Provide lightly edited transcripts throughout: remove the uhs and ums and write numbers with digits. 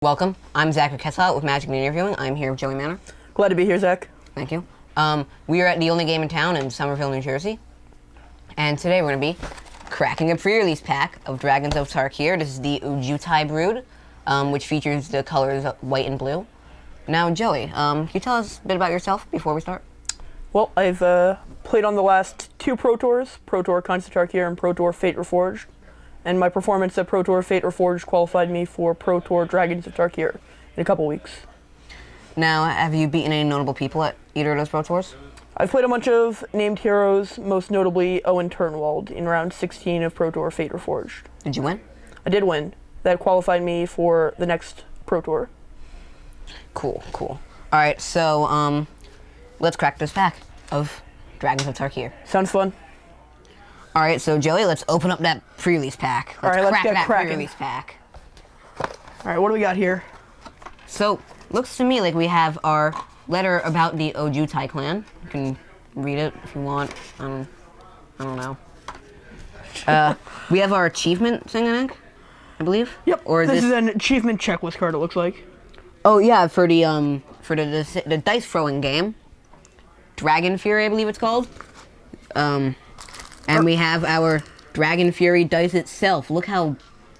Welcome. I'm Zachary Kesselhaut with Magic and Interviewing. I'm here with Joey Manor. Glad to be here, Zach. Thank you. We are at the only game in town in Somerville, New Jersey. And today we're going to be cracking a pre-release pack of Dragons of Tarkir. This is the Ojutai brood, which features the colors white and blue. Now, Joey, can you tell us a bit about yourself before we start? Well, I've played on the last two Pro Tours, Pro Tour Contest of Tarkir and Pro Tour Fate Reforged. And my performance at Pro Tour Fate Reforged qualified me for Pro Tour Dragons of Tarkir in a couple weeks. Now, have you beaten any notable people at either of those Pro Tours? I've played a bunch of named heroes, most notably Owen Turnwald in round 16 of Pro Tour Fate Reforged. Did you win? I did win. That qualified me for the next Pro Tour. Cool. All right, so let's crack this pack of Dragons of Tarkir. Sounds fun. All right, so Joey, let's open up that pre-release pack. All right, let's crack get that cracking. pre-release pack. All right, what do we got here? So, looks to me like we have our letter about the Ojutai clan. You can read it if you want. I don't know. We have our achievement thing, I think, I believe. Yep. Or this is an achievement checklist card. It looks like. Oh yeah, for the dice throwing game, Dragon Fury, I believe it's called. And we have our Dragon Fury dice itself. Look how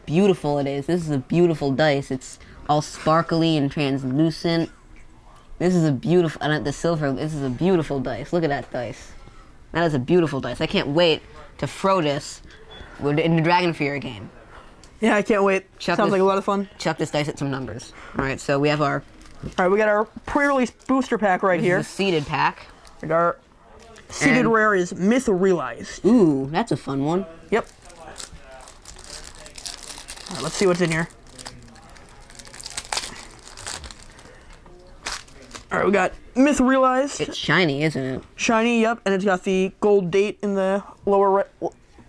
beautiful it is. This is a beautiful dice. It's all sparkly and translucent. This is a beautiful, and the silver, this is a beautiful dice. Look at that dice. That is a beautiful dice. I can't wait to throw this in the Dragon Fury game. Yeah, I can't wait. Sounds like a lot of fun. Chuck this dice at some numbers. All right, so we have our... All right, we got our pre-release booster pack right here. This is a seeded pack. And our seeded rare is Myth Realized. Ooh, that's a fun one. Yep. All right, let's see what's in here. All right, we got Myth Realized. It's shiny, isn't it? Shiny, yep, and it's got the gold date in the lower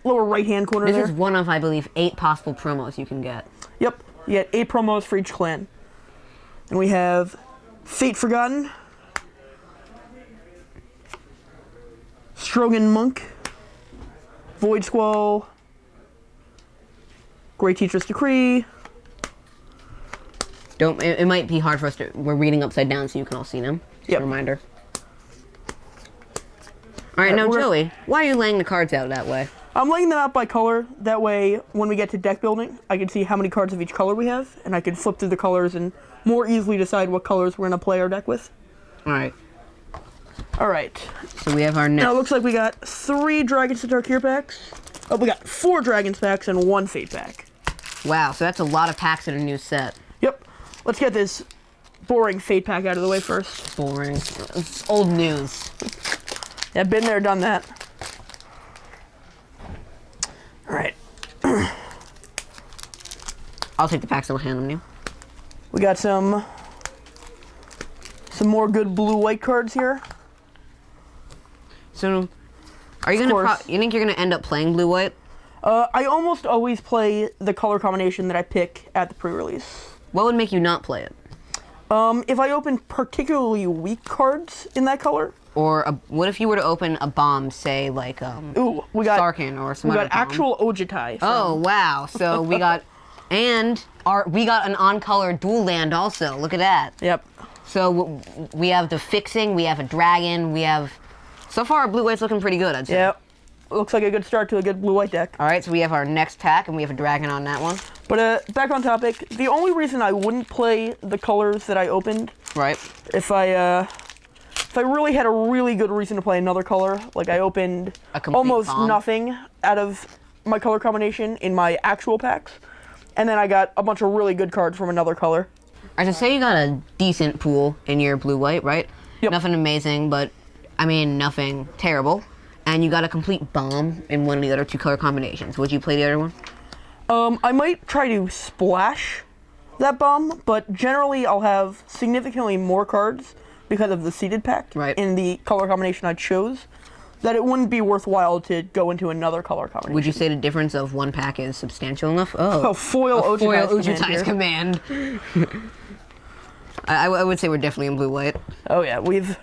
right-hand corner there. This is one of, I believe, 8 possible promos you can get. Yep, you get 8 promos for each clan. And we have Fate Forgotten, Strogan Monk, Void Squall, Great Teacher's Decree. It might be hard for us to... We're reading upside down so you can all see them. Just a reminder. All right, now, Joey, why are you laying the cards out that way? I'm laying them out by color. That way, when we get to deck building, I can see how many cards of each color we have, and I can flip through the colors and more easily decide what colors we're going to play our deck with. All right. All right. So we have our next... Now, it looks like we got 3 Dragons of Tarkir packs. Oh, we got 4 Dragons packs and 1 Fate pack. Wow, so that's a lot of packs in a new set. Yep. Let's get this boring Fate pack out of the way first. Boring. It's old news. Yeah, been there, done that. All right. I'll take the packs and I'll hand them to you. We got some more good blue-white cards here. So, are you gonna? You think you're gonna end up playing blue-white? I almost always play the color combination that I pick at the pre-release. What would make you not play it? If I open particularly weak cards in that color. Or what if you were to open a bomb, say like Ooh, we got Sarkin or some other bomb? We got actual Ojutai. Oh wow! So we got, we got an on-color dual land also. Look at that. Yep. So we have the fixing, we have a dragon, we have... So far, our blue-white's looking pretty good, I'd say. Yep. Looks like a good start to a good blue-white deck. All right, so we have our next pack, and we have a dragon on that one. But back on topic, the only reason I wouldn't play the colors that I opened... Right. If I really had a really good reason to play another color, like I opened almost nothing out of my color combination in my actual packs, and then I got a bunch of really good cards from another color. All right, so say you got a decent pool in your blue-white, right? Yep. Nothing amazing, but, I mean, nothing terrible. And you got a complete bomb in one of the other 2 color combinations. Would you play the other one? I might try to splash that bomb, but generally I'll have significantly more cards because of the seeded pack in the color combination I chose, that it wouldn't be worthwhile to go into another color combination. Would you say the difference of one pack is substantial enough? Oh, foil Ojutai's command. I would say we're definitely in blue-white. Oh yeah, we've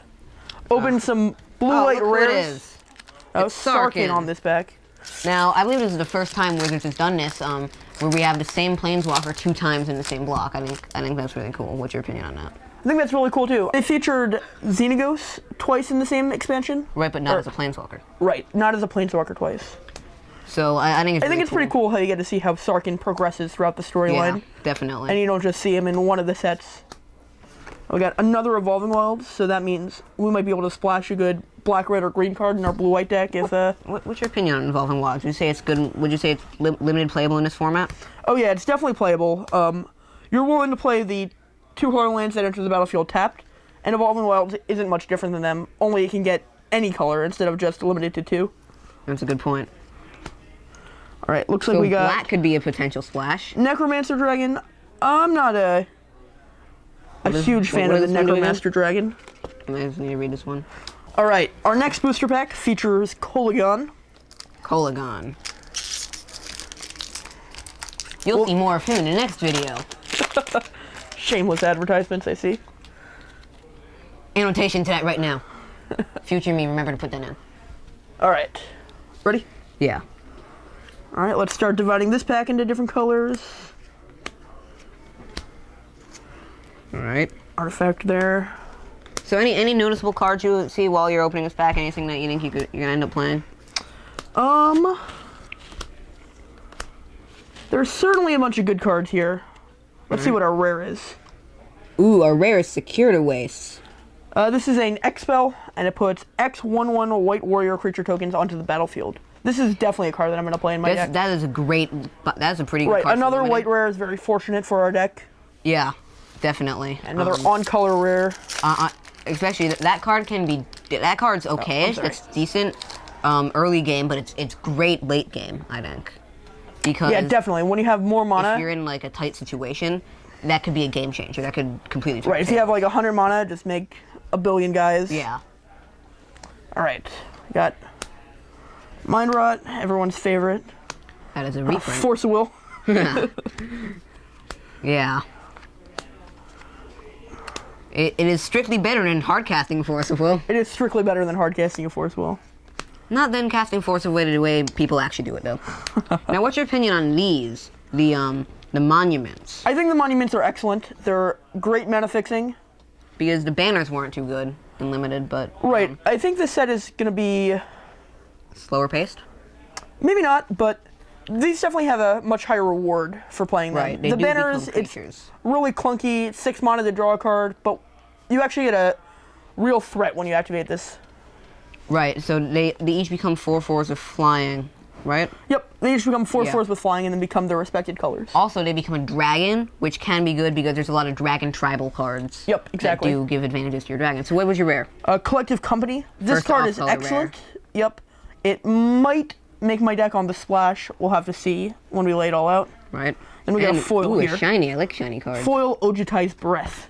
opened some blue-white rares. It is. Oh, Sarkin on this pack. Now, I believe this is the first time Wizards has done this. where we have the same planeswalker 2 times in the same block. I think that's really cool. What's your opinion on that? I think that's really cool too. They featured Xenagos twice in the same expansion. Right, but not as a planeswalker. Right, not as a planeswalker twice. So I think it's pretty cool how you get to see how Sarkhan progresses throughout the storyline. Yeah, definitely. And you don't just see him in one of the sets. We got another Evolving Wilds, so that means we might be able to splash a good black, red, or green card in our blue-white deck. If What's your opinion on Evolving Wilds? Would you say it's good? Would you say it's limited playable in this format? Oh yeah, it's definitely playable. You're willing to play the 2 color lands that enter the battlefield tapped, and Evolving Wilds isn't much different than them. Only it can get any color instead of just limited to 2. That's a good point. All right, looks like we got black could be a potential splash. Necromancer Dragon. I'm not a huge fan of the Necromancer Dragon. I just need to read this one. All right, our next booster pack features Kolagon. Kolagon. You'll see more of him in the next video. Shameless advertisements, I see. Annotation to that right now. Future me, remember to put that in. All right, ready? Yeah. All right, let's start dividing this pack into different colors. All right. Artifact there. So any noticeable cards you see while you're opening this pack? Anything that you think you're gonna end up playing? There's certainly a bunch of good cards here. Let's see what our rare is. Ooh, our rare is Secure to Waste. This is an X-Spell, and it puts X/1/1 White Warrior creature tokens onto the battlefield. This is definitely a card that I'm going to play in my deck. That is a pretty good right, card. Another white rare is very fortunate for our deck. Yeah, definitely. Another on-color rare. Especially that card can be. That card's okay-ish. It's decent early game, but it's great late game, I think. Because yeah, definitely. When you have more mana, if you're in like a tight situation, that could be a game changer. That could completely turn. Right. If you have like 100 mana, just make a billion guys. Yeah. All right. Got Mind Rot, everyone's favorite. That is a reprint. Force of Will. Yeah. It is strictly better than hard casting Force of Will. It is strictly better than hard casting a Force of Will. Not then casting Force of Will the way people actually do it, though. Now, what's your opinion on these? The monuments? I think the monuments are excellent. They're great mana fixing. Because the banners weren't too good in limited, but... Right. I think this set is going to be... slower paced? Maybe not, but these definitely have a much higher reward for playing them. Right, they the do banners, it's really clunky, 6 mana to draw a card, but you actually get a real threat when you activate this. Right, so they each become 4/4s of flying, right? Yep, they each become 4/4s with flying and then become their respected colors. Also, they become a dragon, which can be good because there's a lot of dragon tribal cards. Yep, exactly. That do give advantages to your dragon. So what was your rare? Collective Company. This First card is off-color excellent. rare. Yep. It might make my deck on the splash. We'll have to see when we lay it all out. Right. Then we got a foil here. A shiny. I like shiny cards. Foil Ojutai's Breath.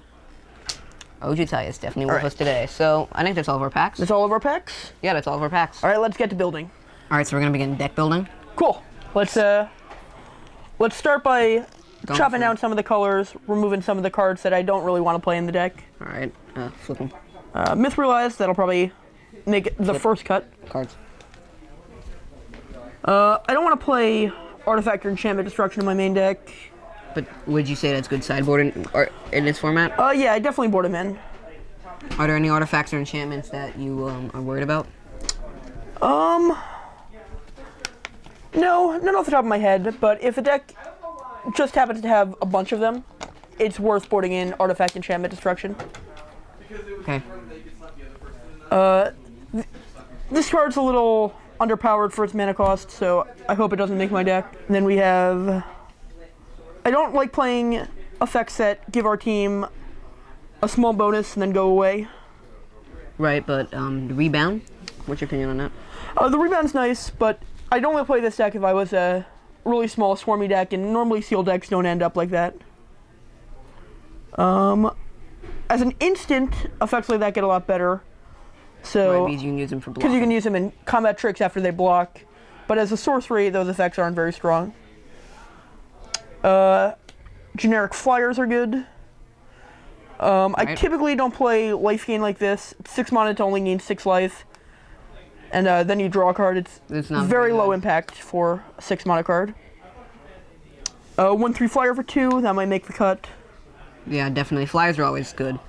Ojutai is definitely with us today. So I think that's all of our packs. That's all of our packs? Yeah, that's all of our packs. All right, let's get to building. All right, so we're going to begin deck building. Cool. Let's start by chopping down some of the colors, removing some of the cards that I don't really want to play in the deck. All right, flip them. Mithrilize, that'll probably make the first cut. Cards. I don't want to play Artifact or Enchantment Destruction in my main deck. But would you say that's good sideboard in this format? Yeah, I definitely board him in. Are there any artifacts or enchantments that you are worried about? No, not off the top of my head, but if a deck just happens to have a bunch of them, it's worth boarding in Artifact Enchantment Destruction. Okay. This card's a little underpowered for its mana cost, so I hope it doesn't make my deck. And then we have... I don't like playing effects that give our team a small bonus and then go away. Right, but the rebound? What's your opinion on that? The rebound's nice, but I'd only play this deck if I was a really small swarmy deck, and normally seal decks don't end up like that. As an instant, effects like that get a lot better. So, right, because you can use them for blocking. Because you can use them in combat tricks after they block. But as a sorcery, those effects aren't very strong. Generic flyers are good. I typically don't play life gain like this. 6 mana to only gain 6 life. And then you draw a card. It's not very low impact for a 6 mana card. 1/3 flyer for 2, that might make the cut. Yeah, definitely. Flyers are always good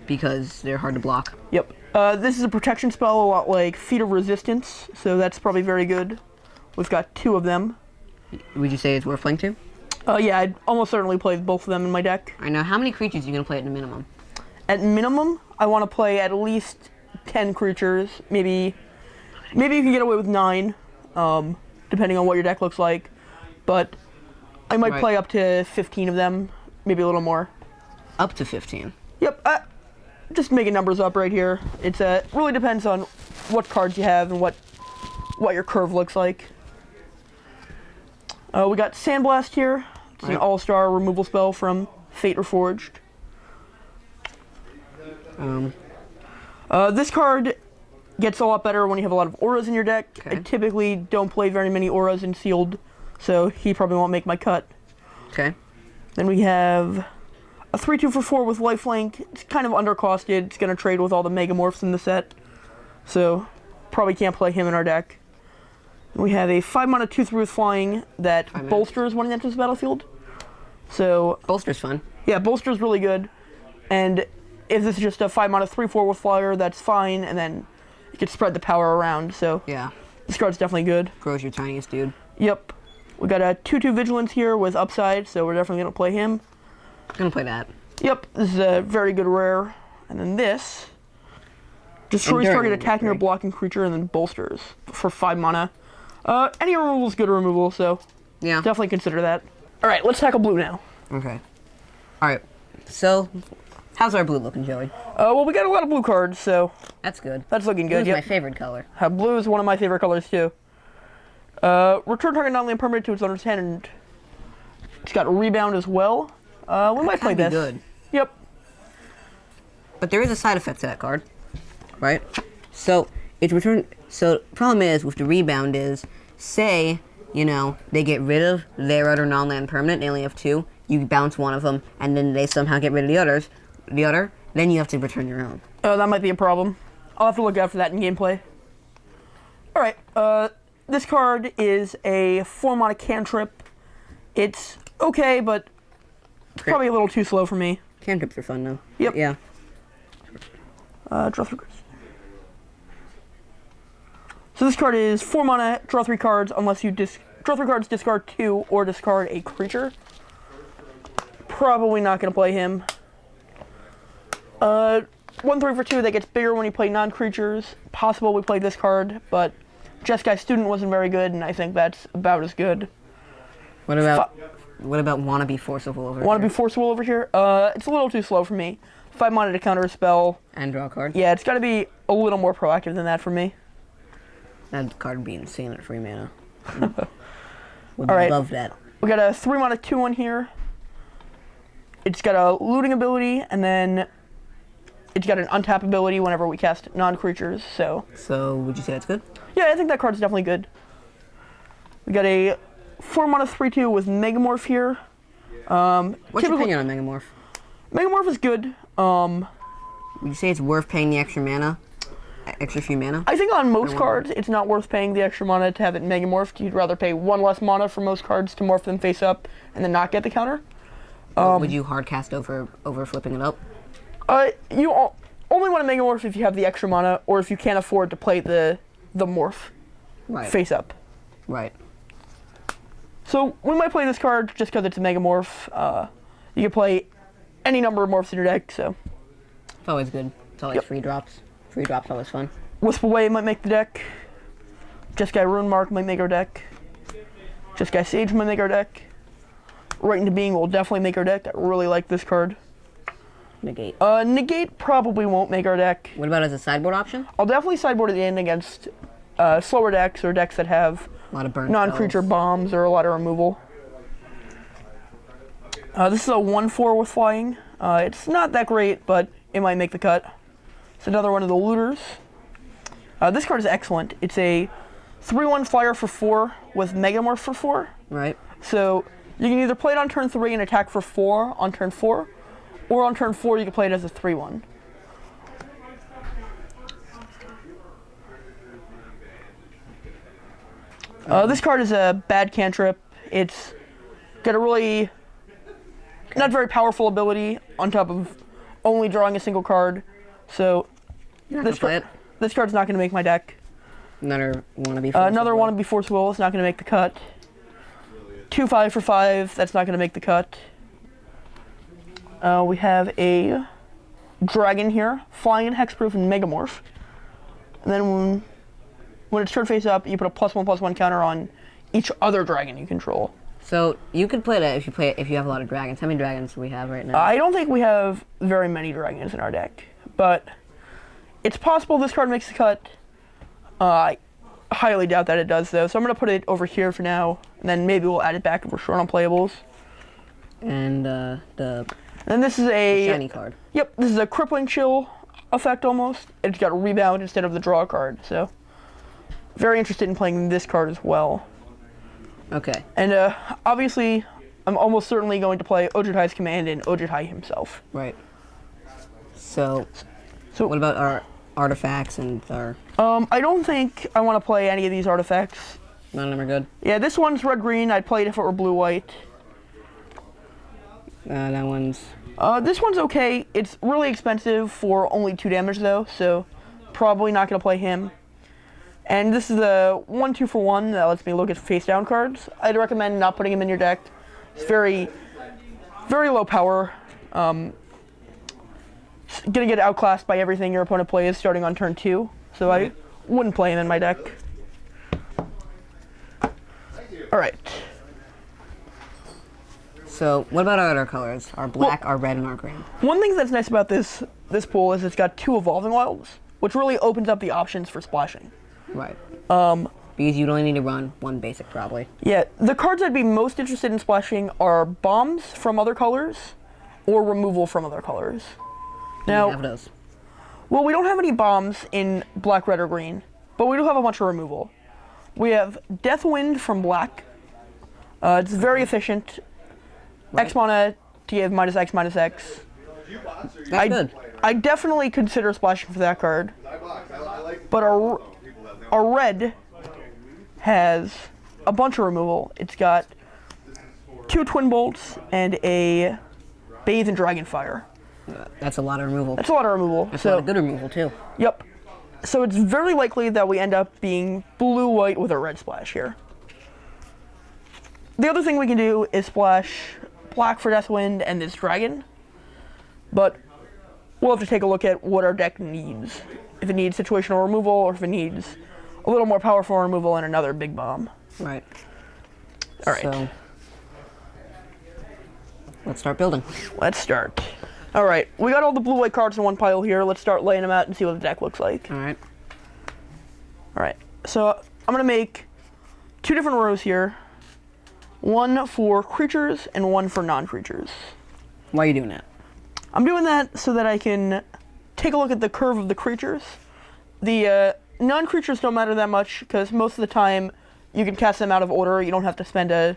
because they're hard to block. Yep. This is a protection spell, a lot like Feat of Resistance, so that's probably very good. We've got 2 of them. Would you say it's worth playing too? Yeah, I'd almost certainly play both of them in my deck. I know. How many creatures are you going to play at the minimum? At minimum, I want to play at least 10 creatures. Maybe you can get away with 9, depending on what your deck looks like. But I might play up to 15 of them, maybe a little more. Up to 15? Yep. Just making numbers up right here. It really depends on what cards you have and what your curve looks like. We got Sandblast here. It's an all-star removal spell from Fate Reforged. This card gets a lot better when you have a lot of auras in your deck. Okay. I typically don't play very many auras in sealed, so he probably won't make my cut. Okay. Then we have a 3/2 for 4 with lifelink. It's kind of undercosted. It's going to trade with all the Megamorphs in the set, so probably can't play him in our deck. We have a 5 mana 2/3 with flying that bolsters when it enters the battlefield. So Bolster's fun. yeah, bolster's really good. And if this is just a 5 mana 3/4 with flyer, that's fine. And then you can spread the power around. So Yeah. this card's definitely good. Grows your tiniest dude. Yep. We got a 2/2 vigilance here with upside, so we're definitely gonna play him. Gonna play that. Yep, this is a very good rare. And then this destroys target attacking or blocking creature and then bolsters for 5 mana. Any removal is good removal, so Yeah. definitely consider that. All right, let's tackle blue now. Okay. All right. So, how's our blue looking, Joey? Well, we got a lot of blue cards, so That's good. that's looking good. Blue's my favorite color. Blue is one of my favorite colors too. Return target non-land permanent to its owner's hand, and it's got a rebound as well. We might play this. Good. Yep. But there is a side effect to that card, right? So it's return. So problem is with the rebound is, say they get rid of their other non-land permanent. They only have 2. You bounce one of them, and then they somehow get rid of the other. Then you have to return your own. Oh, that might be a problem. I'll have to look out for that in gameplay. All right. This card is a 4 mana cantrip. It's okay, but it's probably a little too slow for me. Cantrips are fun though. Yep. Yeah. Draw 3 cards. So this card is 4 mana, draw 3 cards, unless you draw 3 cards, discard 2, or discard a creature. Probably not going to play him. 1/3 for 2 that gets bigger when you play non-creatures. Possible we play this card, but Jeskai Student wasn't very good, and I think that's about as good. What about Wannabe Forcible over Want to here? be forcible over here? It's a little too slow for me. 5 mana to counter a spell. And draw a card? Yeah, it's got to be a little more proactive than that for me. That card would be insane at 3 mana. Would All right. love that. We got a 3 mana 2/1 here. It's got a looting ability, and then it's got an untap ability whenever we cast non-creatures, so... So, would you say that's good? Yeah, I think that card's definitely good. We got a 4 mana 3/2 with Megamorph here. What's your opinion on Megamorph? Megamorph is good. Would you say it's worth paying the extra mana? Extra few mana? I think on most cards, it's not worth paying the extra mana to have it Megamorphed. You'd rather pay 1 less mana for most cards to morph them face up and then not get the counter. Would you hard cast over flipping it up? You only want to Megamorph if you have the extra mana, or if you can't afford to play the morph face up. Right. So we might play this card just because it's a Megamorph. You can play any number of morphs in your deck, so... It's always good. It's always free drops. Free drops always fun. Wisp Away might make the deck. Jeskai Rune Mark might make our deck. Jeskai Sage might make our deck. Right into Being will definitely make our deck. I really like this card. Negate. Negate probably won't make our deck. What about as a sideboard option? I'll definitely sideboard it in against slower decks or decks that have A lot of burn non-creature spells. bombs or a lot of removal. This is a 1/4 with flying. It's not that great, but it might make the cut. It's another one of the looters. This card is excellent. It's a 3/1 flyer for 4 with Megamorph for 4. Right. So you can either play it on turn 3 and attack for 4 on turn 4, or on turn 4 you can play it as a 3/1. This card is a bad cantrip. It's Get a really not very powerful ability on top of only drawing a single card. So this card's not going to make my deck. Another wannabe. Another wannabe Force Will is not going to make the cut. 2/5 for 5. That's not going to make the cut. We have a dragon here, flying, hexproof, and megamorph. And then when it's turn face up, you put a +1/+1 counter on each other dragon you control. So you could play that if you have a lot of dragons. How many dragons do we have right now? I don't think we have very many dragons in our deck, but it's possible this card makes the cut. I highly doubt that it does, though. So I'm going to put it over here for now, and then maybe we'll add it back if we're short on playables. And And this is a shiny card. Yep, this is a crippling chill effect almost. It's got a rebound instead of the draw card, so very interested in playing this card as well. Okay. And obviously, I'm almost certainly going to play Ojutai's command and Ojutai himself. Right. So what about our artifacts and our... I don't think I want to play any of these artifacts. None of them are good? Yeah, this one's red-green. I'd play it if it were blue-white. That one's... This one's okay. It's really expensive for only 2 damage, though, so probably not going to play him. And this is the 1/2 for 1 that lets me look at face-down cards. I'd recommend not putting him in your deck. It's very, very low power. Gonna get outclassed by everything your opponent plays starting on turn 2, so I wouldn't play him in my deck. Alright. So, what about our other colors? Our black, our red, and our green. One thing that's nice about this pool is it's got 2 evolving wilds, which really opens up the options for splashing. Right. Because you'd only need to run 1 basic, probably. Yeah, the cards I'd be most interested in splashing are bombs from other colors or removal from other colors. Now, we have those. Well, we don't have any bombs in black, red, or green, but we do have a bunch of removal. We have Deathwind from black. It's very efficient. Right. X mana to give -X/-X. That's good. I definitely consider splashing for that card. But our red has a bunch of removal. It's got 2 Twin Bolts and a Bathe in Dragonfire. That's a lot of removal. That's a lot of removal. That's a lot of good removal, too. Yep. So it's very likely that we end up being blue-white with a red splash here. The other thing we can do is splash black for Deathwind and this dragon. But we'll have to take a look at what our deck needs. If it needs situational removal or if it needs a little more powerful removal and another big bomb. Right. All right. So, let's start building. Let's start. All right. We got all the blue-white cards in one pile here. Let's start laying them out and see what the deck looks like. All right. All right. So I'm going to make 2 different rows here. 1 for creatures and 1 for non-creatures. Why are you doing that? I'm doing that so that I can take a look at the curve of the creatures. The non-creatures don't matter that much because most of the time you can cast them out of order. You don't have to spend a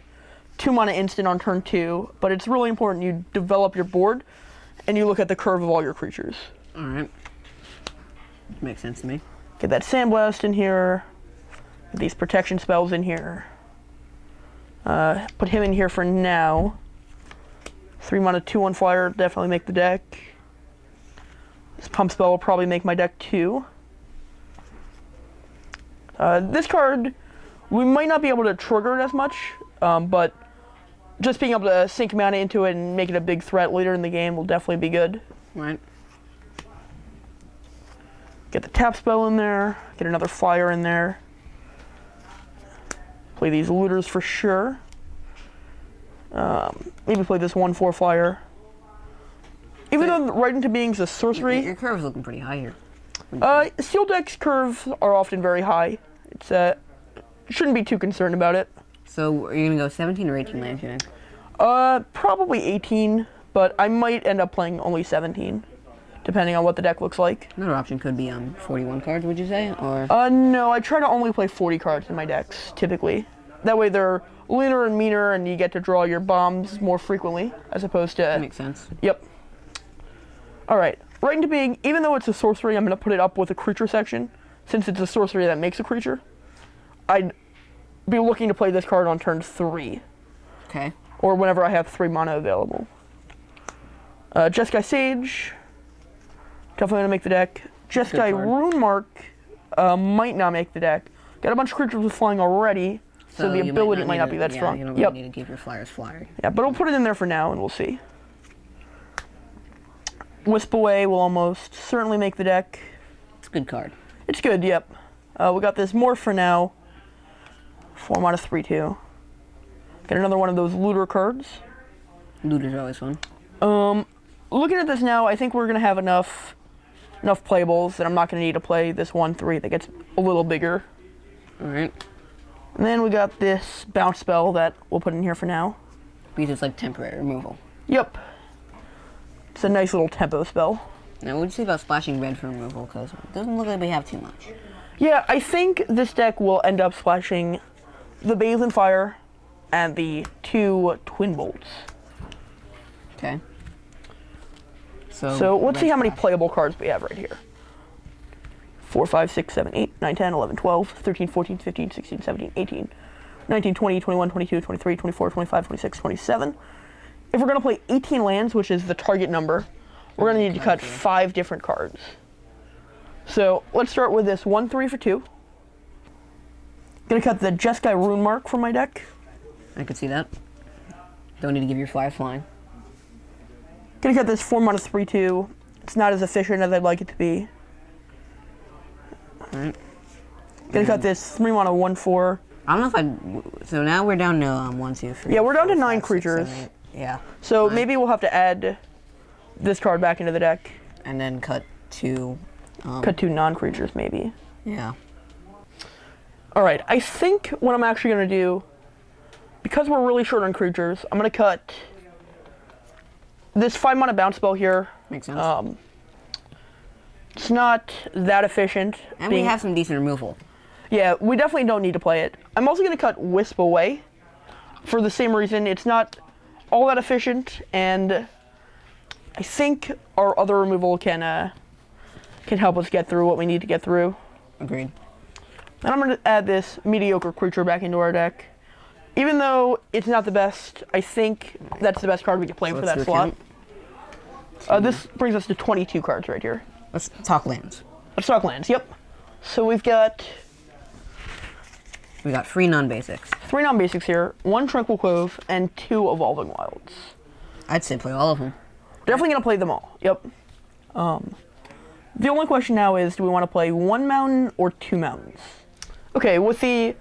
2 mana instant on turn 2, but it's really important you develop your board and you look at the curve of all your creatures. All right. Makes sense to me. Get that Sandblast in here. Get these protection spells in here. Put him in here for now. 3 mana 2/1 flyer, definitely make the deck. This pump spell will probably make my deck too. This card, we might not be able to trigger it as much, but just being able to sink mana into it and make it a big threat later in the game will definitely be good. Right. Get the tap spell in there, get another flyer in there. Play these looters for sure. Maybe play this 1/4 flyer. Even though Right into Being's a sorcery. Your curve's looking pretty high here. Steel decks curves are often very high. It's shouldn't be too concerned about it. So are you gonna go 17 or 18 lands, you think? Probably 18, but I might end up playing only 17, depending on what the deck looks like. Another option could be 41 cards, would you say, or? No, I try to only play 40 cards in my decks typically. That way they're leaner and meaner, and you get to draw your bombs more frequently, as opposed to... That makes sense. Yep. Alright, Right into Being, even though it's a sorcery, I'm going to put it up with a creature section, since it's a sorcery that makes a creature. I'd be looking to play this card on turn 3. Okay. or whenever I have 3 mana available. Jeskai Sage, definitely gonna make the deck. Jeskai Rune Mark might not make the deck. Got a bunch of creatures with flying already, so the ability might not be that strong. You don't really need to give your flyers flyer. Yeah, but I'll put it in there for now, and we'll see. Wisp Away will almost certainly make the deck. It's a good card. It's good, yep. We got this Morph for now. 4 mana 3/2. Get another one of those Looter cards. Looter's always fun. Looking at this now, I think we're gonna have enough playables that I'm not gonna need to play this 1/3 that gets a little bigger. Alright. And then we got this bounce spell that we'll put in here for now. Because it's like temporary removal. Yep. It's a nice little tempo spell. Now, what would you say about splashing red for removal? Because it doesn't look like we have too much. Yeah, I think this deck will end up splashing the Bathe in Fire and the 2 Twin Bolts. Okay. So let's see how many playable cards we have right here. 4, 5, 6, 7, 8, 9, 10, 11, 12, 13, 14, 15, 16, 17, 18, 19, 20, 21, 22, 23, 24, 25, 26, 27. If we're going to play 18 lands, which is the target number, we're going to need to cut 5 different cards. So let's start with this 1/3 for 2. Going to cut the Jeskai Rune Mark from my deck. I could see that. Don't need to give your flyer flying. Going to cut this 4 mana 3/2. It's not as efficient as I'd like it to be. Alright. Going to cut this 3 mana 1/4. I don't know if so now we're down to 1, 2, 3. Yeah, we're down to 9 5, 6, creatures. 7, 8. Yeah. So maybe we'll have to add this card back into the deck. And then cut 2. Cut 2 non-creatures, maybe. Yeah. Alright, I think what I'm actually going to do, because we're really short on creatures, I'm going to cut this 5 mana bounce spell here. Makes sense. It's not that efficient. And we have some decent removal. Yeah, we definitely don't need to play it. I'm also going to cut Wisp Away for the same reason. It's not all that efficient, and I think our other removal can help us get through what we need to get through. Agreed. And I'm going to add this mediocre creature back into our deck. Even though it's not the best, I think that's the best card we can play for that slot. This brings us to 22 cards right here. Let's talk lands. Let's talk lands, yep. So we got 3 non-basics. 3 non-basics here, 1 Tranquil Cove, and 2 Evolving Wilds. I'd say play all of them. Definitely going to play them all, yep. The only question now is, do we want to play 1 mountain or 2 mountains? Okay, with the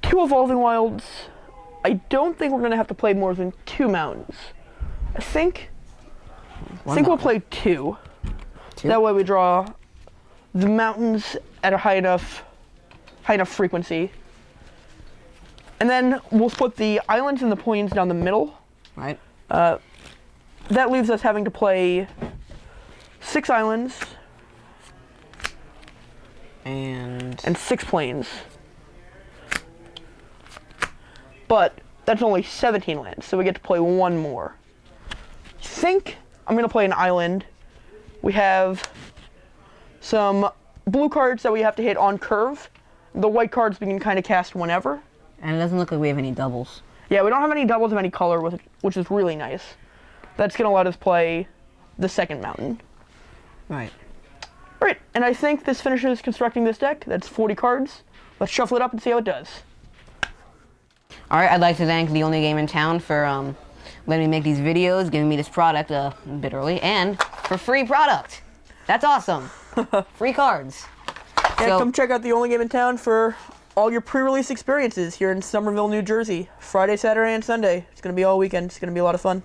2 Evolving Wilds, I don't think we're going to have to play more than 2 mountains. I think we'll play 2. That way we draw the mountains at a high enough frequency. And then we'll split the islands and the plains down the middle. Right. That leaves us having to play 6 islands and 6 plains. But that's only 17 lands, so we get to play 1 more. I think I'm going to play an island. We have some blue cards that we have to hit on curve. The white cards we can kind of cast whenever. And it doesn't look like we have any doubles. Yeah, we don't have any doubles of any color, which is really nice. That's going to let us play the second mountain. Right. Right, and I think this finishes constructing this deck. That's 40 cards. Let's shuffle it up and see how it does. Alright, I'd like to thank the only game in town for letting me make these videos, giving me this product a bit early, and for free product. That's awesome. Free cards. Yeah, come check out the only game in town for all your pre-release experiences here in Somerville, New Jersey. Friday, Saturday, and Sunday. It's going to be all weekend. It's going to be a lot of fun.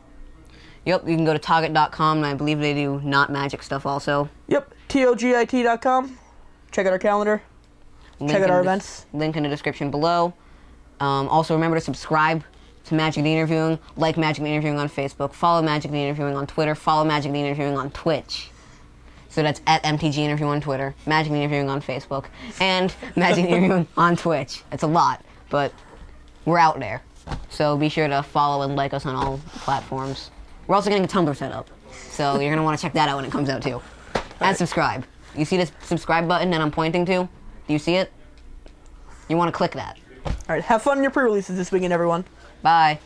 Yep, you can go to TOGIT.com, and I believe they do not magic stuff also. Yep, TOGIT.com. Check out our calendar. Check out our events. Link in the description below. Also, remember to subscribe to Magic the Interviewing, like Magic the Interviewing on Facebook, follow Magic the Interviewing on Twitter, follow Magic the Interviewing on Twitch. So that's at MTG Interview on Twitter, Magic the Interviewing on Facebook, and Magic the Interviewing on Twitch. It's a lot, but we're out there. So be sure to follow and like us on all platforms. We're also getting a Tumblr set up, so you're going to want to check that out when it comes out too. And subscribe. You see this subscribe button that I'm pointing to? Do you see it? You want to click that. All right, have fun in your pre-releases this weekend, everyone. Bye.